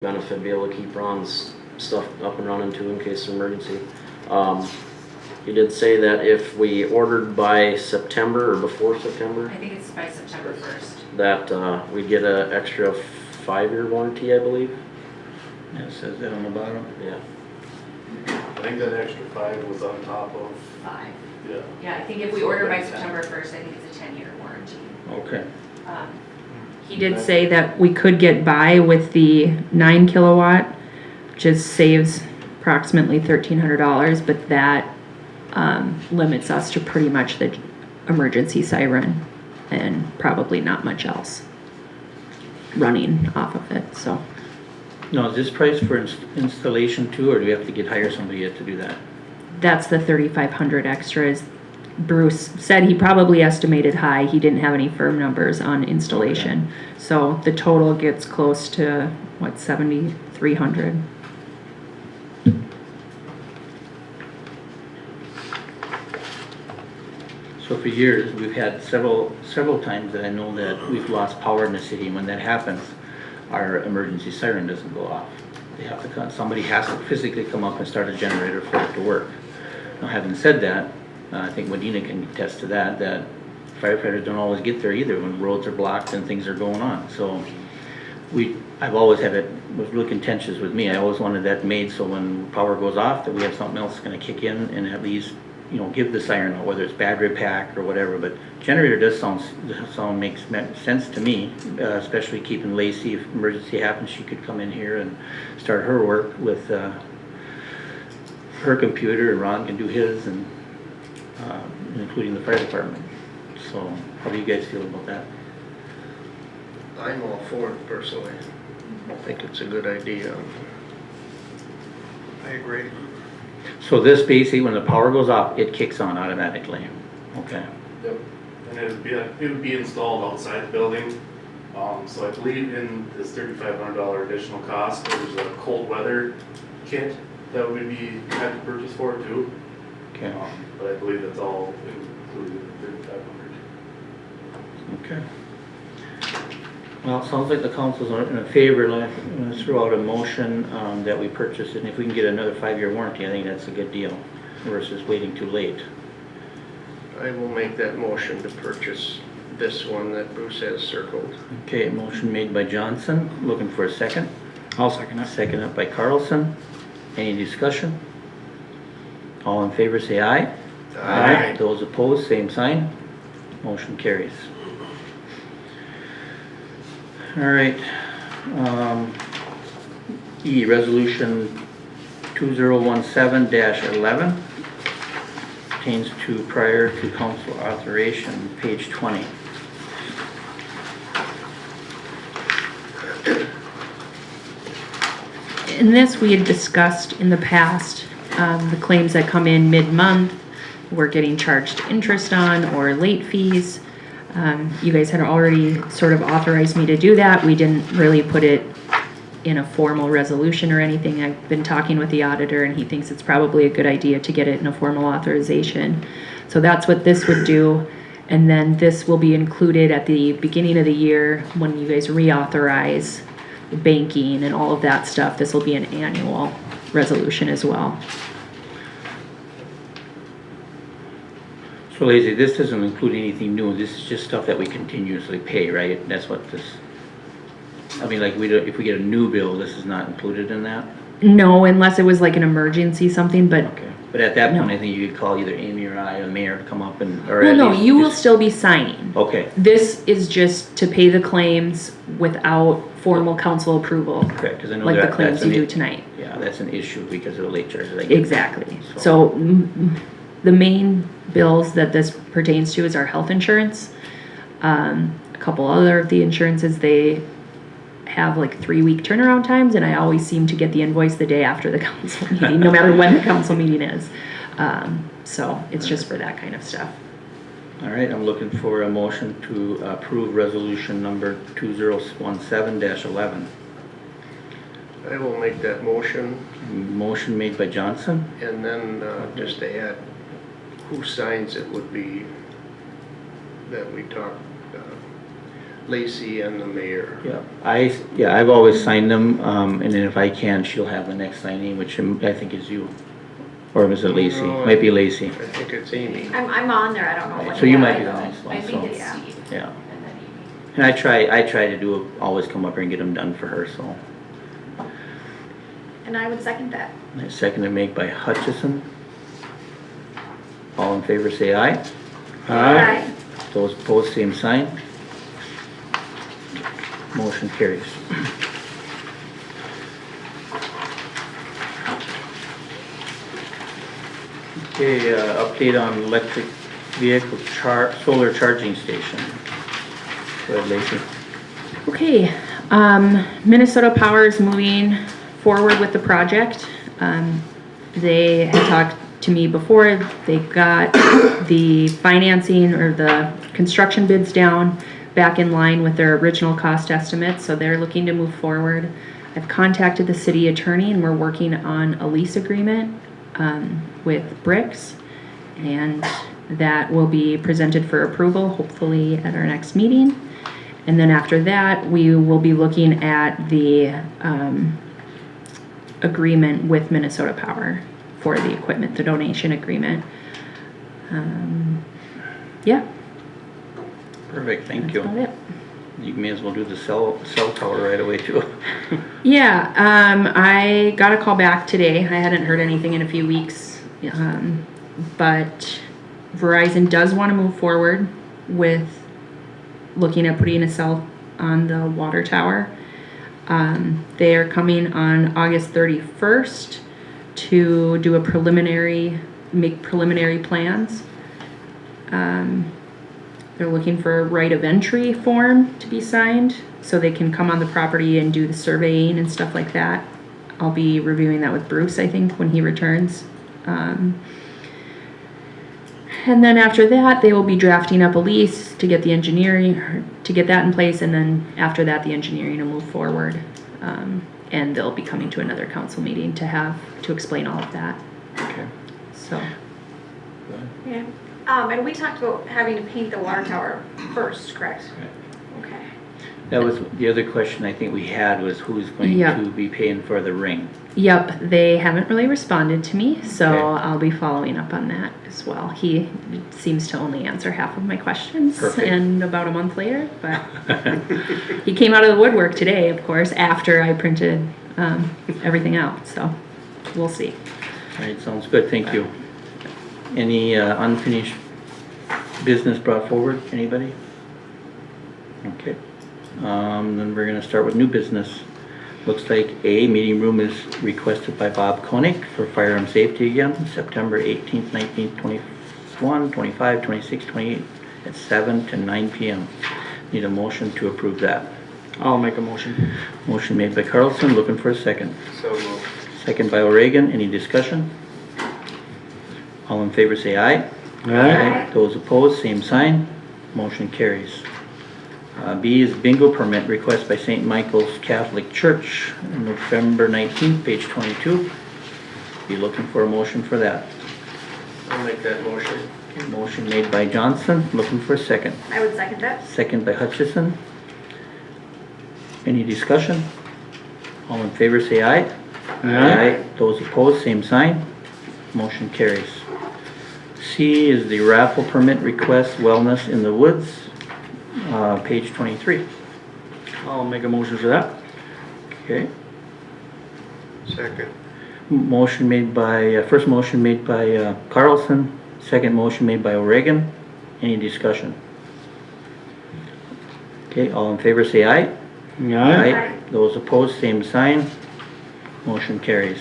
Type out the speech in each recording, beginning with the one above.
benefit, be able to keep Ron's stuff up and running too in case of emergency. He did say that if we ordered by September or before September, I think it's by September 1st. that we'd get an extra 5-year warranty, I believe. Yeah, it says that on the bottom. Yeah. I think that extra 5 was on top of, 5. yeah. Yeah, I think if we order by September 1st, I think it's a 10-year warranty. Okay. He did say that we could get by with the 9 kilowatt, just saves approximately $1,300, but that limits us to pretty much the emergency siren and probably not much else running off of it, so. Now, is this price for installation too, or do we have to hire somebody yet to do that? That's the 3,500 extras. Bruce said he probably estimated high. He didn't have any firm numbers on installation. So the total gets close to, what, 7,300? So for years, we've had several times that I know that we've lost power in the city, and when that happens, our emergency siren doesn't go off. They have to come, somebody has to physically come up and start a generator for it to work. Now, having said that, I think Wadena can attest to that, that firefighters don't always get there either when roads are blocked and things are going on. So I've always had it, was real contentious with me. I always wanted that made so when power goes off, that we have something else gonna kick in and at least, you know, give the siren out, whether it's battery pack or whatever. But generator does makes sense to me, especially keeping Lacey, if emergency happens, she could come in here and start her work with her computer, and Ron can do his, and including the fire department. So how do you guys feel about that? I'm all for it personally. I think it's a good idea. I agree. So this basically, when the power goes off, it kicks on automatically. Okay. Yep. And it would be installed outside the building. So I believe in this $3,500 additional cost, there's a cold weather kit that would be had to purchase for it too. Okay. But I believe that's all included in $3,500. Okay. Well, it sounds like the council's in favor. Let's throw out a motion that we purchase it, and if we can get another 5-year warranty, I think that's a good deal versus waiting too late. I will make that motion to purchase this one that Bruce has circled. Okay, motion made by Johnson. Looking for a second. I'll second it. Seconded by Carlson. Any discussion? All in favor say aye. Aye. Those opposed, same sign. Motion carries. All right. E, resolution 2017-11 pertains to prior to council authorization, page 20. In this, we had discussed in the past, the claims that come in mid-month, we're getting charged interest on or late fees. You guys had already sort of authorized me to do that. We didn't really put it in a formal resolution or anything. I've been talking with the auditor and he thinks it's probably a good idea to get it in a formal authorization. So that's what this would do. And then this will be included at the beginning of the year when you guys reauthorize banking and all of that stuff. This will be an annual resolution as well. So Lazy, this doesn't include anything new. This is just stuff that we continuously pay, right? That's what this, I mean, like if we get a new bill, this is not included in that? No, unless it was like an emergency something, but Okay. But at that point, No. I think you could call either Amy or I or the mayor to come up and, or well, at no, least you will just- still be signing. Okay, This is just to pay the claims without formal council approval, correct, because I know like the that, claims that's you an, do tonight. yeah, that's an issue because of the late charges. I get that. Exactly. So the main bills that this pertains to is our health insurance. A couple other of the insurances, they have like 3-week turnaround times, and I always seem to get the invoice the day after the council meeting, no matter when the council meeting is. So it's just for that kind of stuff. All right, I'm looking for a motion to approve resolution number 2017-11. I will make that motion, Motion made by Johnson, and then just to add, who signs it would be that we talked Lacey and the mayor. Yeah, I've always signed them, and then if I can, she'll have the next signing, which I think is you. Or was it Lacey? No, Might be Lacey. I think it's Amy. I'm on there, I don't know what. So you yeah, might I be the know. next one, I think so- it's Yeah. Steve. Yeah. And then Amy. And I try to always come up here and get them done for her, so. And I would second that. Second made by Hutchison. All in favor say aye. Aye. Those opposed, same sign. Motion carries. Okay, update on electric vehicle solar charging station. Go ahead, Lacey. Okay, Minnesota Power is moving forward with the project. They had talked to me before, they got the financing or the construction bids down back in line with their original cost estimates, so they're looking to move forward. I've contacted the city attorney and we're working on a lease agreement with Bricks, and that will be presented for approval hopefully at our next meeting. And then after that, we will be looking at the agreement with Minnesota Power for the equipment, the donation agreement. Yeah, Perfect, thank that's you. about it. You may as well do the cell tower right away too. Yeah, I got a call back today. I hadn't heard anything in a few weeks. But Verizon does want to move forward with looking at putting a cell on the water tower. They are coming on August 31st to do make preliminary plans. They're looking for a right of entry form to be signed so they can come on the property and do the surveying and stuff like that. I'll be reviewing that with Bruce, I think, when he returns. And then after that, they will be drafting up a lease to get the engineering, to get that in place, and then after that, the engineering will move forward. And they'll be coming to another council meeting to explain all of that, Okay. so. Yeah. And we talked about having to paint the water tower first, correct? Okay. That was, the other question I think we had was who's going Yeah. to be paying for the ring? Yep, they haven't really responded to me, so Okay. I'll be following up on that as well. He seems to only answer half of my questions, Perfect. and about a month later, but he came out of the woodwork today, of course, after I printed everything out, so we'll see. All right, sounds good, thank you. Any unfinished business brought forward, anybody? Okay, then we're gonna start with new business. Looks like a meeting room is requested by Bob Koenig for firearm safety again, September 18th, 19th, 21, 25, 26, 28, at 7 to 9 p.m. Need a motion to approve that. I'll make a motion. Motion made by Carlson, looking for a second. So moved. Second by O'Regan, any discussion? All in favor say aye. Aye. Those opposed, same sign. Motion carries. B is bingo permit request by St. Michael's Catholic Church, November 19th, page 22. Be looking for a motion for that. I'll make that motion. Motion made by Johnson, looking for a second. I would second that. Second by Hutchison. Any discussion? All in favor say aye. Aye. Those opposed, same sign. Motion carries. C is the raffle permit request, Wellness in the Woods, page 23. I'll make a motion for that. Okay. Second. Motion made by, first motion made by Carlson, second motion made by O'Regan. Any discussion? Okay, all in favor say aye. Aye. Those opposed, same sign. Motion carries.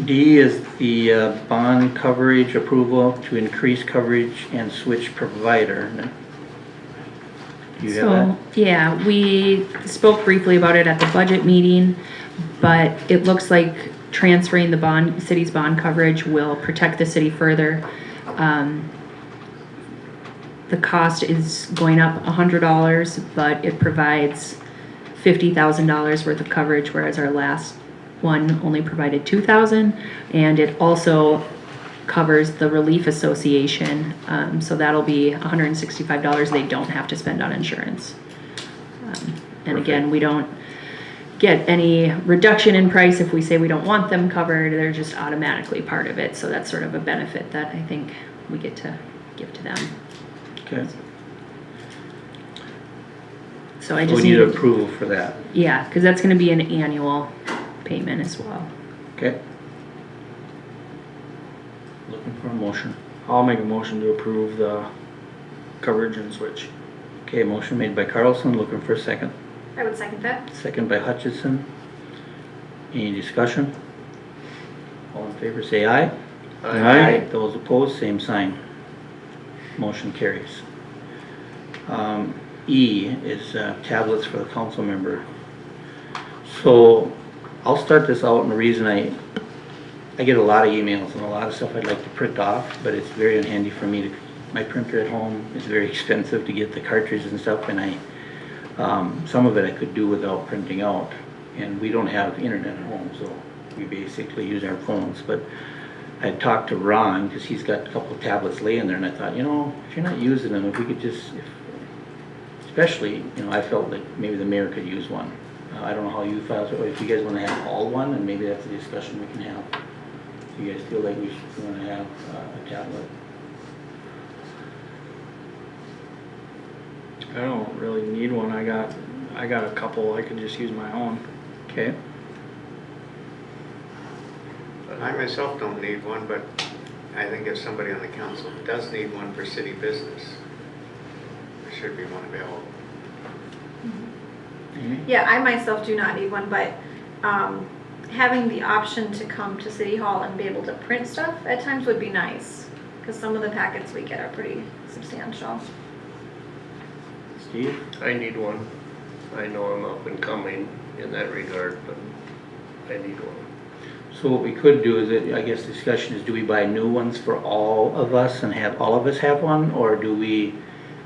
D is the bond coverage approval to increase coverage and switch provider. Do you have that? So, yeah, we spoke briefly about it at the budget meeting, but it looks like transferring the city's bond coverage will protect the city further. The cost is going up $100, but it provides $50,000 worth of coverage, whereas our last one only provided $2,000, and it also covers the Relief Association. So that'll be $165 they don't have to spend on insurance. And again, we don't get any reduction in price if we say we don't want them covered. They're just automatically part of it. So that's sort of a benefit that I think we get to give to them. Okay. So I So just we need need, approval for that. yeah, because that's going to be an annual payment as well. Okay. Looking for a motion. I'll make a motion to approve the coverage and switch. Okay, motion made by Carlson, looking for a second. I would second that. Second by Hutchison. Any discussion? All in favor say aye. Those opposed, same sign. Motion carries. E is tablets for the council member. So I'll start this out, and the reason I get a lot of emails and a lot of stuff I'd like to print off, but it's very unhandy for me to, my printer at home is very expensive to get the cartridges and stuff, and some of it I could do without printing out, and we don't have internet at home, so we basically use our phones. But I talked to Ron, because he's got a couple of tablets laying there, and I thought, if you're not using them, if we could just, especially, I felt that maybe the mayor could use one. I don't know how you felt, or if you guys want to have all one, and maybe that's a discussion we can have. If you guys feel like we should want to have a tablet. I don't really need one. I got a couple. I could just use my own. Okay, I myself don't need one, but I think if somebody on the council does need one for city business, there should be one available. Yeah, I myself do not need one, but having the option to come to City Hall and be able to print stuff at times would be nice, because some of the packets we get are pretty substantial. Steve? I need one. I know I'm up and coming in that regard, but I need one. So what we could do is, I guess the discussion is, do we buy new ones for all of us and have all of us have one? Or do we,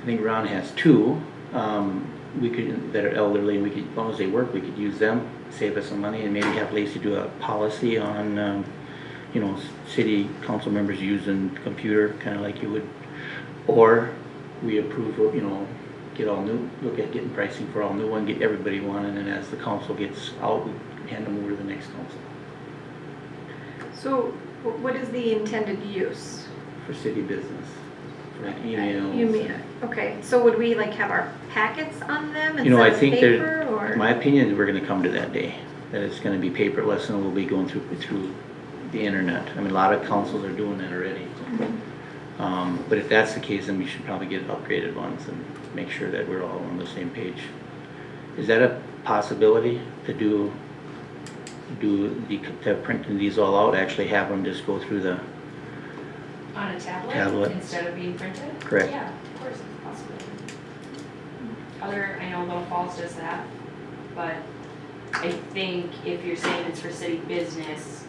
I think Ron has two, we could, that are elderly, and we could, as long as they work, we could use them, save us some money, and maybe have Lacey do a policy on, city council members using computer, kind of like you would. Or we approve, get all new, look at getting pricing for all new one, get everybody one, and then as the council gets out, we hand them over to the next council So what is the intended use? for city business, for like emails. You mean, okay, so would we like have our packets on them I instead of think paper, or? my opinion is we're gonna come to that day, that it's gonna be paperless and we'll be going through the internet. I mean, a lot of councils are doing that already. But if that's the case, then we should probably get upgraded ones and make sure that we're all on the same page. Is that a possibility to have printed these all out, actually have them just go through the, On a Tablet. instead of being printed? Correct. Yeah, of course, it's possible. I know Little Falls does that, but I think if you're saying it's for city business,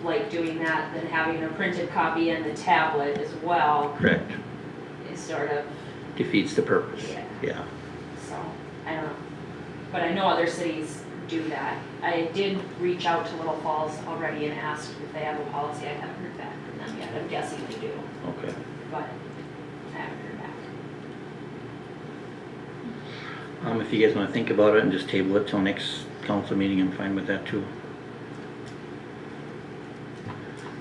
like doing that, then having a printed copy and the tablet as well correct, is sort of, defeats the purpose, Yeah. yeah. so, I don't know. But I know other cities do that. I did reach out to Little Falls already and asked if they have a policy. I haven't heard back from them yet. I'm guessing they do, Okay. but I haven't heard back. If you guys wanna think about it and just table it till next council meeting, I'm fine with that too.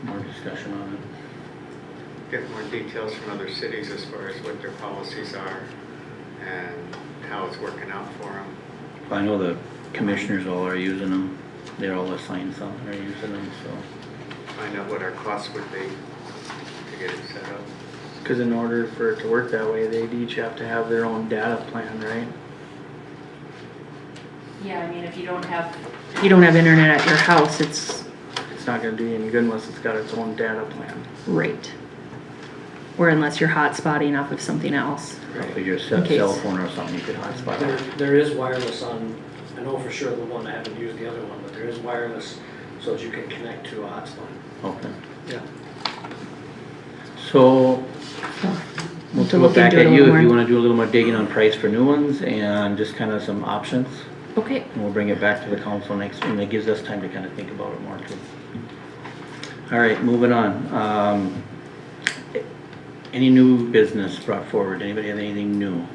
More discussion on it. Get more details from other cities as far as what their policies are and how it's working out for them. I know the commissioners all are using them, they're all assigned some, are using them, so. Find out what our costs would be to get it set up. Because in order for it to work that way, they'd each have to have their own data plan, right? Yeah, I mean, if you don't have internet at your house, it's It's not gonna do you any good unless it's got its own data plan. right. Or unless you're hotspotting off of something else. If you're In case. cell phone or something, you could hotspot it. There is wireless on, I know for sure the one, I haven't used the other one, but there is wireless so that you can connect to a hotspot. Okay. Yeah. So, we'll To throw look it back into it at a you little if you more. wanna do a little more digging on price for new ones and just kinda some options. Okay, And we'll bring it back to the council next, and it gives us time to kinda think about it more too. All right, moving on. Any new business brought forward? Anybody have anything new?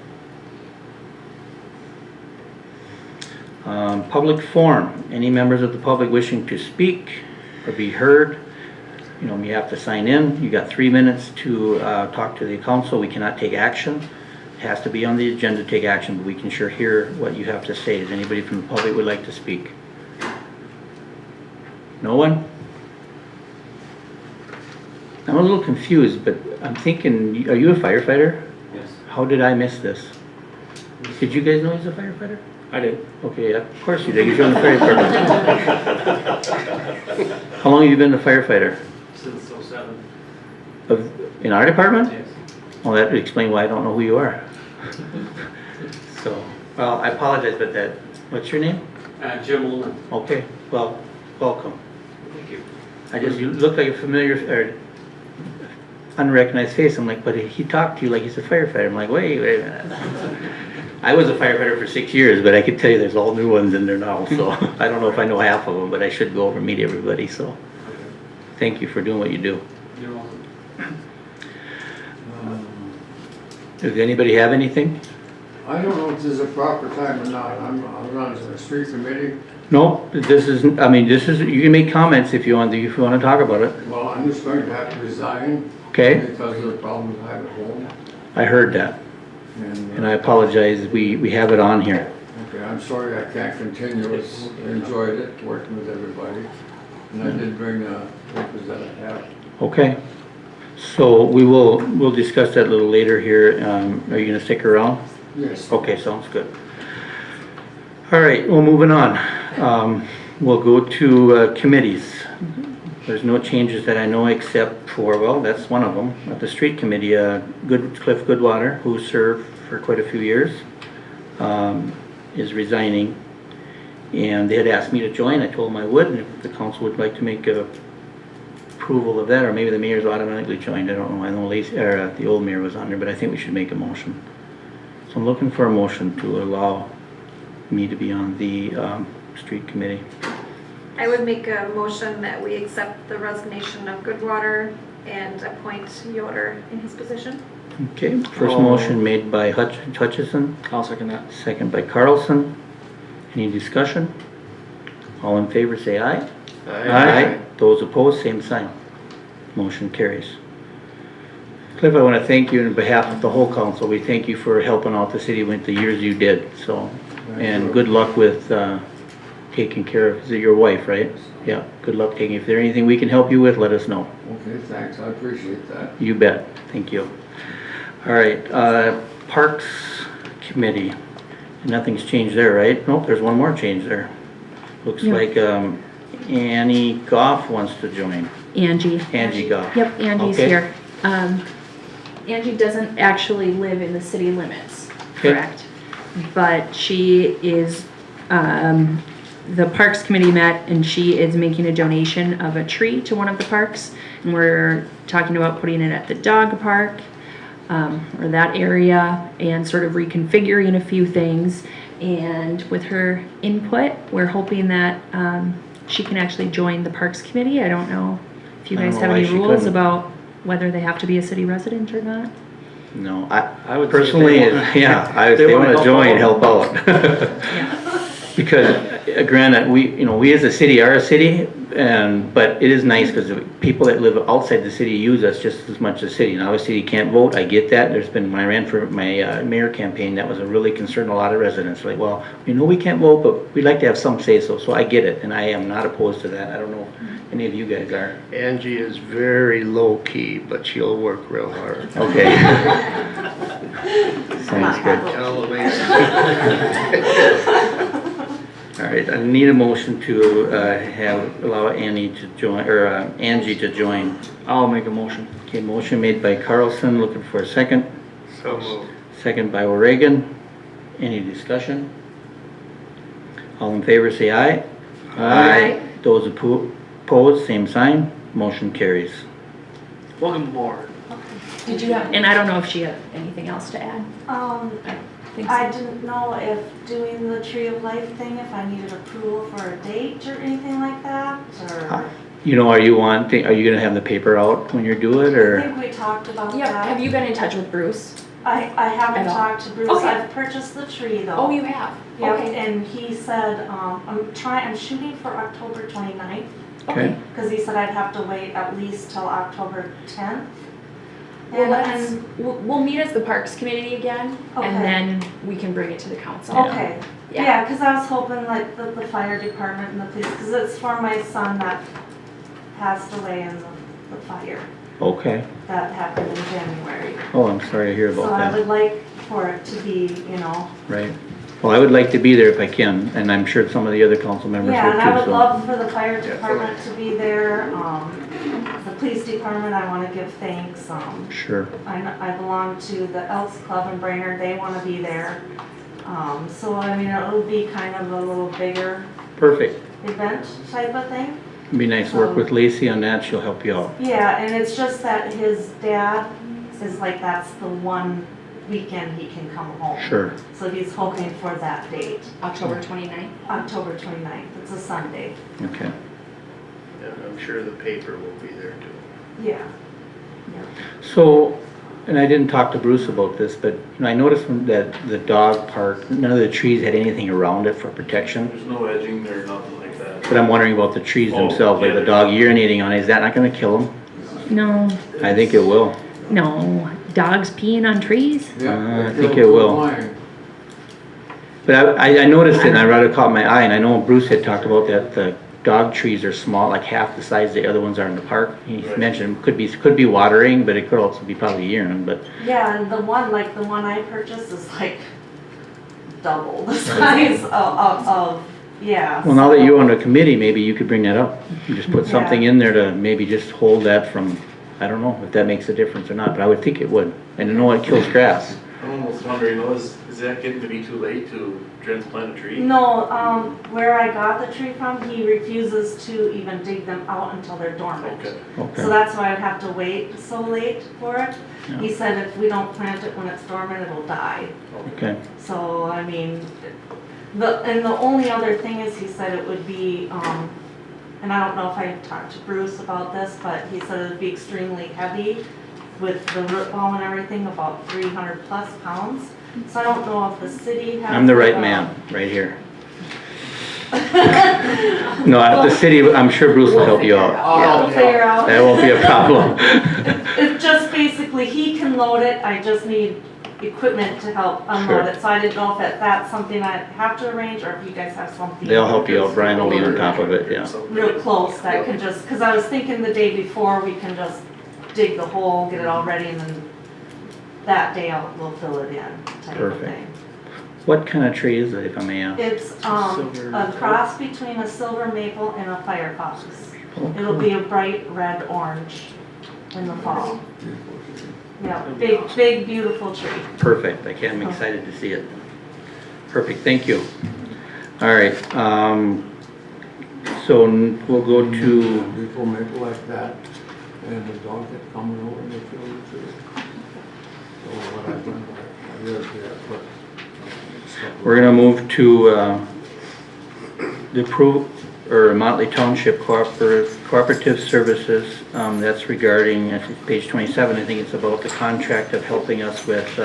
Public forum. Any members of the public wishing to speak or be heard? You know, you have to sign in. You got 3 minutes to talk to the council. We cannot take action. It has to be on the agenda to take action, but we can sure hear what you have to say. Does anybody from the public would like to speak? No one? I'm a little confused, but I'm thinking, are you a firefighter? Yes. How did I miss this? Did you guys know he's a firefighter? I did. Okay, of course you did, 'cause you're on the fire department. How long have you been a firefighter? Since '07. In our department? Yes. Well, that would explain why I don't know who you are. So, well, I apologize about that. What's your name? Jim Ullman. Okay, well, welcome. Thank you. You look like a familiar, or unrecognized face. I'm like, but he talked to you like he's a firefighter. I'm like, wait a minute. I was a firefighter for 6 years, but I could tell you there's all new ones in there now, so I don't know if I know half of them, but I should go over and meet everybody, so thank you for doing what you do. You're welcome. Does anybody have anything? I don't know if this is a proper time or not. I'm on the street committee. No, this is, you can make comments if you want to talk about it, Well, I'm just going to have to resign okay? because of the problems I have at home. I heard that, and I apologize, we have it on here. Okay, I'm sorry I can't continue. I enjoyed it, working with everybody. And I did bring papers that I have. Okay, so we'll discuss that a little later here. Are you gonna stick around? Yes. Okay, sounds good. All right, well, moving on. We'll go to committees. There's no changes that I know except for, well, that's one of them. At the street committee, Cliff Goodwater, who served for quite a few years, is resigning. And they had asked me to join. I told them I would, and if the council would like to make a approval of that, or maybe the mayor's automatically joined. I don't know. I know the old mayor was on there, but I think we should make a motion. So I'm looking for a motion to allow me to be on the street committee. I would make a motion that we accept the resignation of Goodwater and appoint Yoder in his position. Okay, first motion made by Hutchison, I'll second that. second by Carlson. Any discussion? All in favor say aye. Those opposed, same sign. Motion carries. Cliff, I want to thank you on behalf of the whole council. We thank you for helping out the city with the years you did, so. And good luck with taking care of, is it your wife, right? Yeah, good luck taking, if there's anything we can help you with, let us know. Okay, thanks. I appreciate that. You bet, thank you. All right, Parks Committee, nothing's changed there, right? Nope, there's one more change there. Looks Yeah. like Annie Goff wants to join. Angie. Angie Goff. Yep, Angie's Okay. here. Angie doesn't actually live in the city limits, Okay. correct? But she is, the Parks Committee met and she is making a donation of a tree to one of the parks. And we're talking about putting it at the dog park, or that area, and sort of reconfiguring a few things. And with her input, we're hoping that, she can actually join the Parks Committee. I don't know if you I don't guys know have why any she rules couldn't. about whether they have to be a city resident or not. No, I would say if personally, they want- if they they wanna wanna join, help help out. Yeah. Because granted, we as a city are a city, but it is nice because people that live outside the city use us just as much as the city. Now, obviously, you can't vote, I get that. There's been, when I ran for my mayor campaign, that was a really concern, a lot of residents, like, well, we know we can't vote, but we'd like to have some say-so, so I get it, and I am not opposed to that. I don't know if any of you guys are. Angie is very low-key, but she'll work real hard. Okay. Sounds good. All right, I need a motion to allow Annie to join, or Angie to join. I'll make a motion. Okay, motion made by Carlson, looking for a second. So moved. Second by O'Regan. Any discussion? All in favor say aye. Aye. Those opposed, same sign. Motion carries. Welcome aboard. Did you have, and I don't know if she had anything else to add. Think I so. didn't know if doing the Tree of Life thing, if I needed approval for a date or anything like that, or? you know, are you gonna have the paper out when you do it, I or? think we talked about Yeah, have that. you been in touch with Bruce? I haven't At all? talked to Bruce, Okay. I've purchased the tree though. Oh, you have? Yep, Okay. and he said, I'm shooting for October 29th, Okay, cause he said I'd have to wait at least till October 10th. Well, And, we'll meet as the Parks Committee again, Okay. and then we can bring it to the council. okay, Yeah. yeah, cause I was hoping like the fire department and the police, cause it's for my son that passed away in the fire okay. that happened in January. Oh, I'm sorry to hear So about I that, would like for it to be, right. Well, I would like to be there if I can, and I'm sure some of the other council members yeah, and I would too, would so. love for the fire department to be there, the police department, I wanna give thanks, Sure, I belong to the Elks Club in Brainerd, they wanna be there. So I mean, it'll be kind of a little bigger perfect. event type of thing. It'd be nice to work with Lacey on that, she'll help you out. Yeah, and it's just that his dad is like, that's the one weekend he can come home. Sure, So he's hoping for that date, October 29th? October 29th, it's a Sunday. okay. Yeah, I'm sure the paper will be there too. Yeah. So, and I didn't talk to Bruce about this, but, I noticed that the dog park, none of the trees had anything around it for protection. There's no edging there, nothing like that. But I'm wondering about the trees Oh, themselves, like yeah. the dog urinating on it, is that not gonna kill them? No, I think it will. no. Dogs peeing on trees? I think it will. But I noticed it and I rather caught my eye, and I know Bruce had talked about that the dog trees are small, like half the size the other ones are in the park. He Right. mentioned could be watering, but it could also be probably urine, but, Yeah, and the one I purchased is like double the size of yeah. well, now that so- you're on the committee, maybe you could bring that up. You just put something in there to maybe just hold that from, I don't know if that makes a difference or not, but I would think it would. And I know it kills grass. I'm almost wondering, is that getting to be too late to transplant a tree? No, where I got the tree from, he refuses to even dig them out until they're dormant. Okay. So Okay, that's why I'd have to wait so late for it. He Yeah. said if we don't plant it when it's dormant, it'll die. okay, So, I mean, the only other thing is, he said it would be, and I don't know if I had talked to Bruce about this, but he said it'd be extremely heavy with the root ball and everything, about 300 plus pounds. So I don't know if the city has. I'm the right man, right here. No, at the city, I'm sure Bruce will help you out. Yeah, we'll figure out. That won't be a problem. It's just basically, he can load it, I just need equipment to help unload Sure. it. So I didn't know if that's something I have to arrange, or if you guys have something. They'll help you out, Brian will be on top of it, yeah. Real close, that can just, cause I was thinking the day before, we can just dig the hole, get it all ready, and then that day we'll fill it in, type of Perfect. thing. What kind of tree is it, if I may ask? It's, a cross between a silver maple and a firefox. It'll be a bright red orange in the fall. Yeah, big, beautiful tree. Perfect, I'm excited to see it. Perfect, thank you. All right, so we'll go to, People make it like that, and the dog get coming over and they kill the tree. So what I've done, I really put. we're gonna move to, the Motley Township Cooperative Services, that's regarding, I think page 27, I think it's about the contract of helping us with,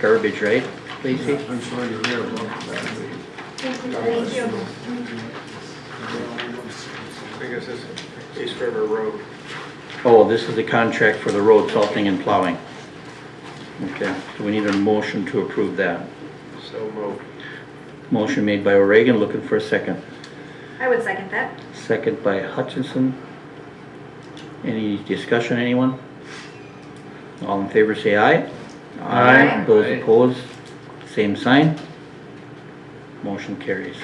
garbage, right, Lacey? I'm sorry to hear about that. Thank you. I think this is East River Road. Oh, this is the contract for the road salting and plowing. Okay, so we need a motion to approve that. So moved. Motion made by O'Regan, looking for a second. I would second that. Second by Hutchinson. Any discussion, anyone? All in favor say aye. Aye. Those Aye. opposed, same sign. Motion carries.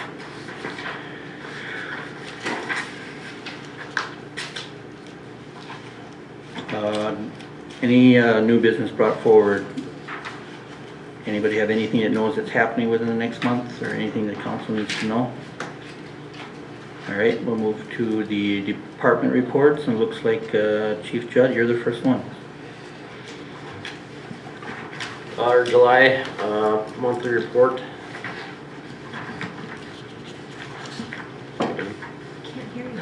Any new business brought forward? Anybody have anything that knows that's happening within the next month, or anything the council needs to know? All right, we'll move to the department reports, and it looks like Chief Judd, you're the first one. Our July, monthly report. Can't hear you.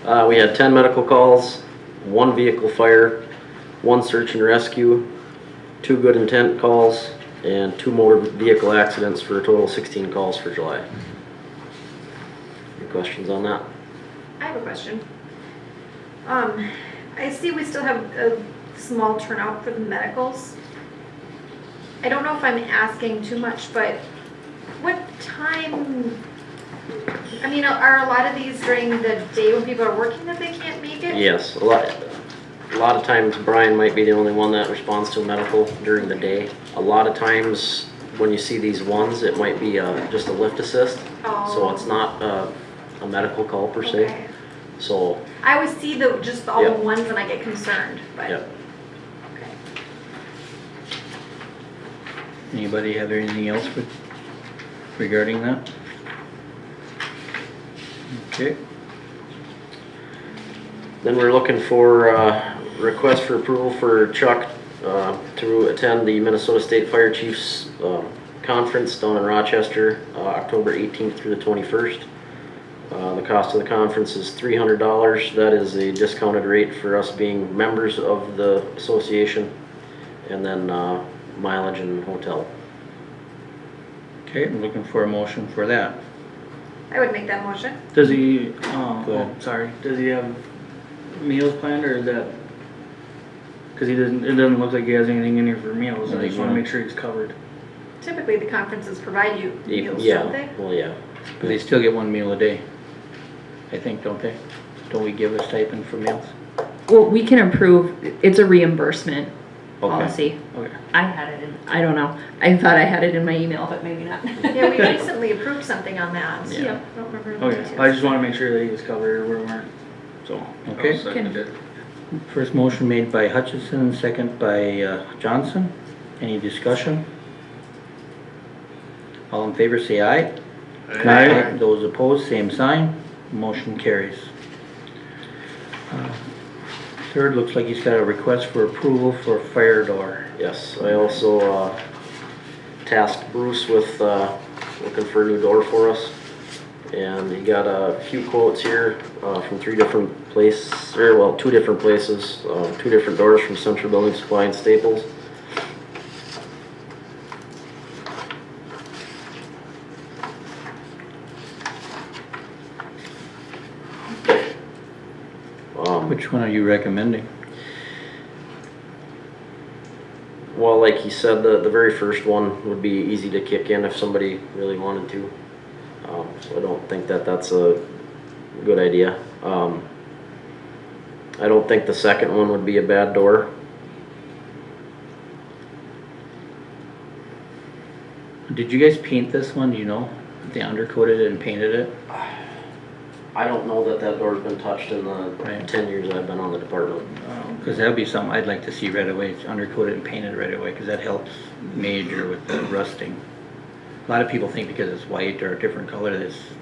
We had 10 medical calls, 1 vehicle fire, 1 search and rescue, 2 good intent calls, and 2 motor vehicle accidents for a total of 16 calls for July. Any questions on that? I have a question. I see we still have a small turnout for the medicals. I don't know if I'm asking too much, but what time, I mean, are a lot of these during the day when people are working that they can't make it? Yes, a lot of times Brian might be the only one that responds to a medical during the day. A lot of times when you see these ones, it might be just a lift assist. So it's not a medical call per se. Okay. So, I always see just all the Yep. ones and I get concerned, but. yep. Okay. Anybody have anything else regarding that? Okay. Then we're looking for request for approval for Chuck to attend the Minnesota State Fire Chiefs Conference down in Rochester, October 18th through the 21st. The cost of the conference is $300. That is a discounted rate for us being members of the association, and then mileage and hotel. Okay, I'm looking for a motion for that. I would make that motion. Does he, Go ahead. sorry, does he have meals planned or is that? Cause it doesn't look like he has anything in here for meals, I just wanna make sure he's covered. Typically, the conferences provide you meals, Yeah, don't they? well, yeah. But they still get 1 meal a day, I think, don't they? Don't we give a stipend for meals? Well, we can approve, it's a reimbursement policy. Okay. I had it in, I don't know, I thought I had it in my email, but maybe not. Yeah, we recently approved something on that. Yeah. I don't remember the Okay, details. I just wanna make sure that he was covered or we weren't, so. Okay. I'll second it. First motion made by Hutchison, second by Johnson. Any discussion? All in favor say aye. Aye. Those opposed, same sign. Motion carries. Third, looks like he's got a request for approval for a fire door. Yes, I also tasked Bruce with looking for a new door for us. And he got a few quotes here from 3 different places, or well, 2 different places, 2 different doors from Central Building Supply and Staples. Which one are you recommending? Well, like he said, the very first one would be easy to kick in if somebody really wanted to. So I don't think that's a good idea. I don't think the second one would be a bad door. Did you guys paint this one, do you know? They undercoated it and painted it? I don't know that door's been touched in the Right. 10 years I've been on the department. Because that'd be something I'd like to see right away, it's undercoated and painted right away, because that helps major with the rusting. A lot of people think because it's white or a different color,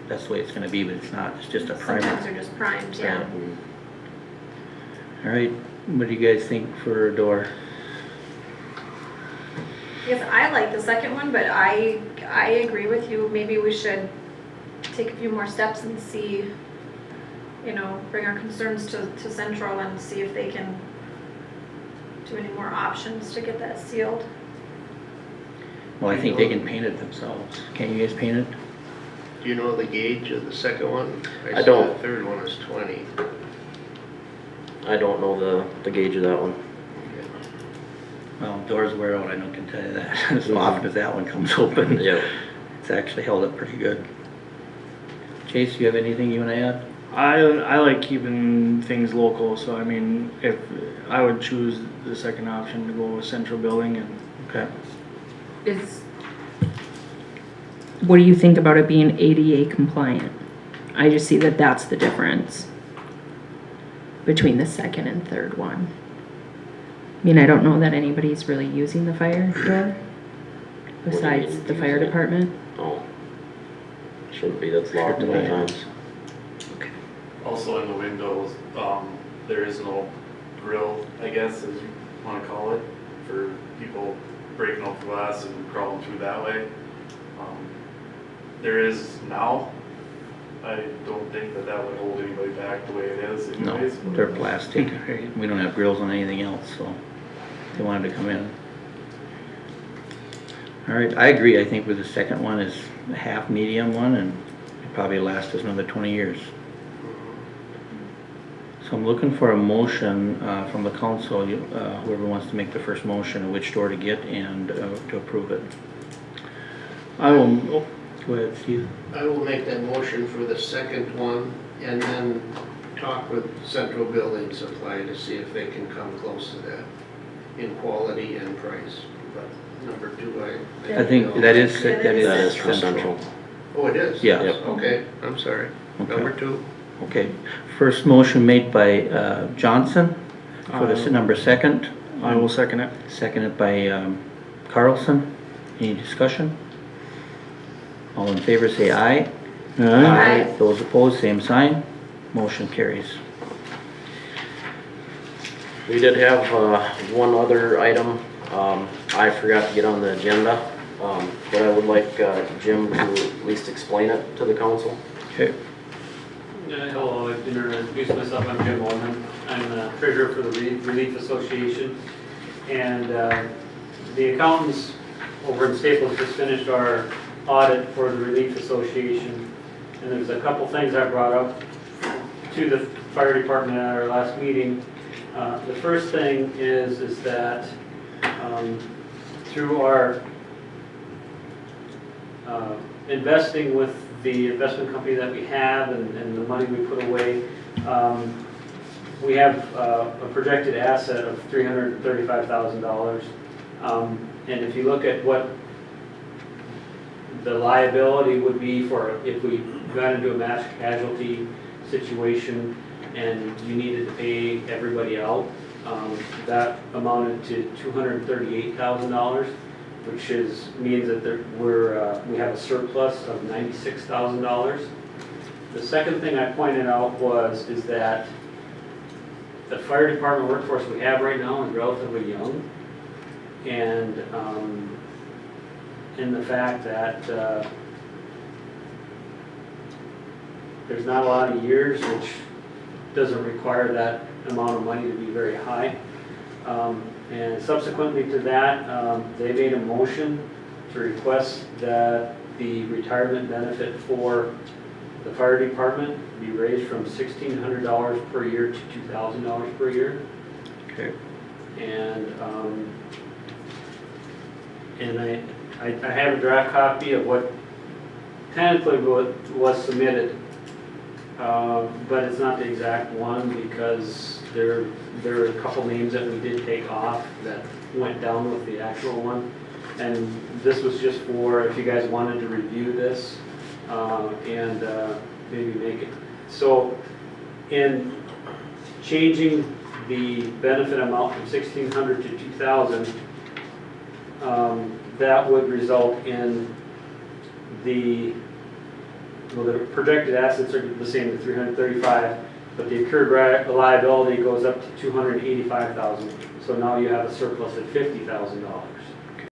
that's the way it's gonna be, but it's not, it's just a primer. Sometimes they're just primed, yeah. All right, what do you guys think for a door? Yes, I like the second one, but I agree with you. Maybe we should take a few more steps and see, bring our concerns to Central and see if they can do any more options to get that sealed. Well, I think they can paint it themselves. Can't you guys paint it? Do you know the gauge of the second one? I don't. See the third one is 20. I don't know the gauge of that one. Well, doors wear out, I know, can tell you that. As often as that one comes open. Yeah. It's actually held up pretty good. Chase, you have anything you wanna add? I like keeping things local, so I mean, if, I would choose the second option to go with Central Building and. Okay. What do you think about it being ADA compliant? I just see that that's the difference between the second and third one. I mean, I don't know that anybody's really using the fire door besides the fire department. Oh. Shouldn't be, that's locked at all times. Also in the windows, there is no grill, I guess, as you wanna call it, for people breaking off the glass and crawling through that way. There is now, I don't think that that would hold anybody back the way it is No, anyways. they're plastic. We don't have grills on anything else, so they wanted to come in. All right, I agree. I think with the second one is a half medium one and it probably last us another 20 years. So I'm looking for a motion from the council, whoever wants to make the first motion, of which door to get and to approve it. I will, oh, Go ahead, Steve. I will make that motion for the second one and then talk with Central Building Supply to see if they can come close to that in quality and price. But number two, I think that is, Yeah, that is. That is for Central. Oh, it is? Yeah. Yep. Okay, I'm sorry. Okay. Number two. Okay, first motion made by Johnson for the number second. I will second it. Seconded by Carlson. Any discussion? All in favor say aye. Aye. Those opposed, same sign. Motion carries. We did have one other item I forgot to get on the agenda, but I would like Jim to at least explain it to the council. Okay. Hello, I'd introduce myself. I'm Jim Ullman. I'm the treasurer for the Relief Association. And the accountants over in Staples just finished our audit for the Relief Association. And there's a couple things I brought up to the fire department at our last meeting. The first thing is that through our investing with the investment company that we have and the money we put away, we have a projected asset of $335,000. And if you look at what the liability would be for if we got into a mass casualty situation and you needed to pay everybody out, that amounted to $238,000. Which means that we have a surplus of $96,000. The second thing I pointed out is that the fire department workforce we have right now is relatively young, and in the fact that there's not a lot of years, which doesn't require that amount of money to be very high. And subsequently to that, they made a motion to request that the retirement benefit for the fire department be raised from $1,600 per year to $2,000 per year. Okay. And I have a draft copy of what tentatively was submitted, but it's not the exact one because there are a couple names that we did take off that went down with the actual one. And this was just for if you guys wanted to review this and maybe make it. So in changing the benefit amount from $1,600 to $2,000, that would result in the projected assets are the same, the 335, but the accrued liability goes up to $285,000. So now you have a surplus of $50,000.